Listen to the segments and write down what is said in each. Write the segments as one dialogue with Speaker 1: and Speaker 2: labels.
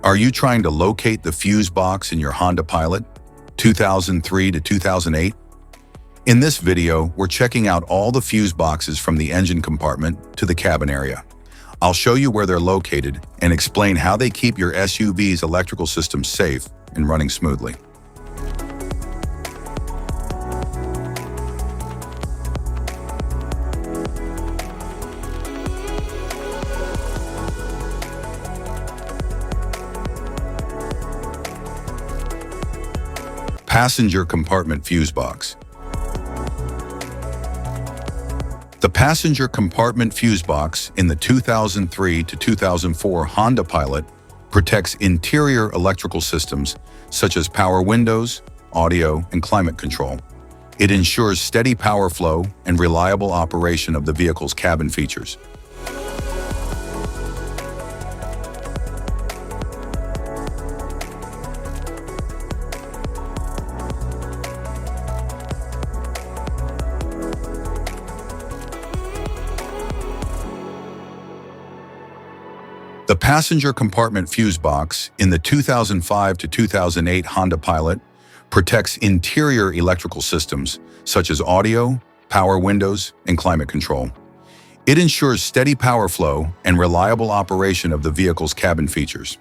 Speaker 1: Are you trying to locate the fuse box in your Honda Pilot 2003 to 2008? In this video, we're checking out all the fuse boxes from the engine compartment to the cabin area. I'll show you where they're located and explain how they keep your SUV's electrical system safe and running smoothly. Passenger compartment fuse box. The passenger compartment fuse box in the 2003 to 2004 Honda Pilot protects interior electrical systems such as power windows, audio, and climate control. It ensures steady power flow and reliable operation of the vehicle's cabin features. The passenger compartment fuse box in the 2005 to 2008 Honda Pilot protects interior electrical systems such as audio, power windows, and climate control. It ensures steady power flow and reliable operation of the vehicle's cabin features.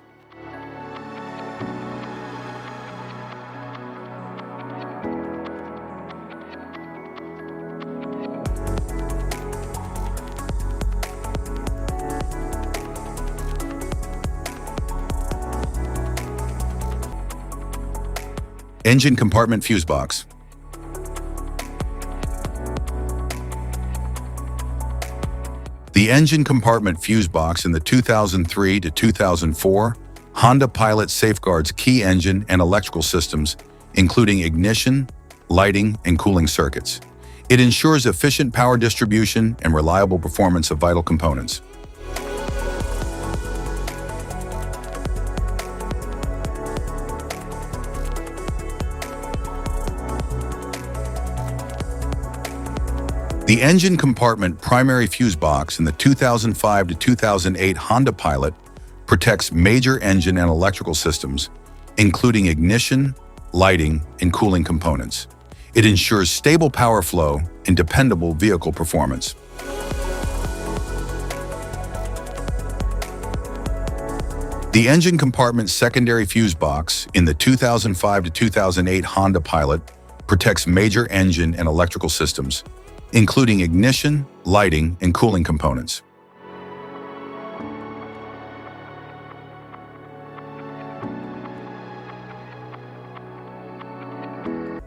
Speaker 1: Engine compartment fuse box. The engine compartment fuse box in the 2003 to 2004 Honda Pilot safeguards key engine and electrical systems, including ignition, lighting, and cooling circuits. It ensures efficient power distribution and reliable performance of vital components. The engine compartment primary fuse box in the 2005 to 2008 Honda Pilot protects major engine and electrical systems, including ignition, lighting, and cooling components. It ensures stable power flow and dependable vehicle performance. The engine compartment secondary fuse box in the 2005 to 2008 Honda Pilot protects major engine and electrical systems, including ignition, lighting, and cooling components.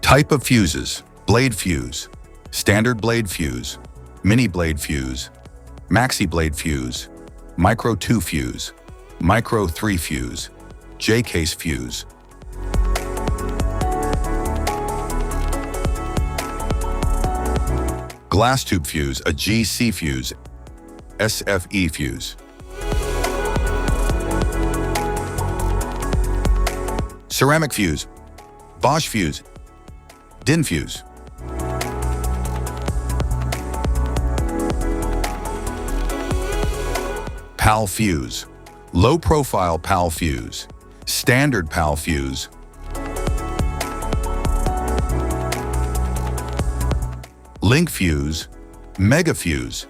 Speaker 1: Type of fuses: blade fuse, standard blade fuse, mini blade fuse, maxi blade fuse, micro 2 fuse, micro 3 fuse, J-case fuse. Glass tube fuse, a GC fuse, SFE fuse. Ceramic fuse, Bosch fuse, DIN fuse. PAL fuse, low profile PAL fuse, standard PAL fuse. Link fuse, mega fuse,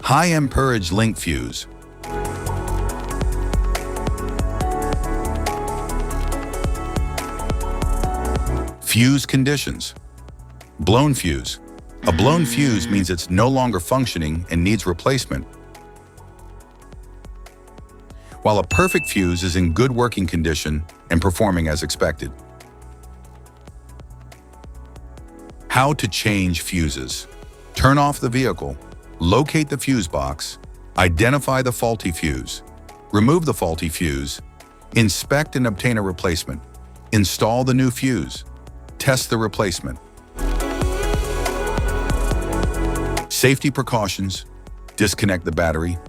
Speaker 1: high amperage link fuse. Fuse conditions. Blown fuse. A blown fuse means it's no longer functioning and needs replacement, while a perfect fuse is in good working condition and performing as expected. How to change fuses. Turn off the vehicle, locate the fuse box, identify the faulty fuse, remove the faulty fuse, inspect and obtain a replacement, install the new fuse, test the replacement. Safety precautions: disconnect the battery,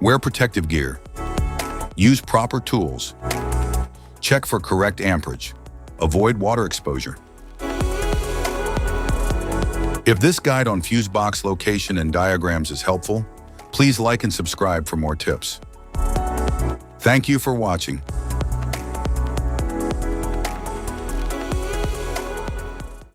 Speaker 1: wear protective gear, use proper tools, check for correct amperage, avoid water exposure. If this guide on fuse box location and diagrams is helpful, please like and subscribe for more tips. Thank you for watching.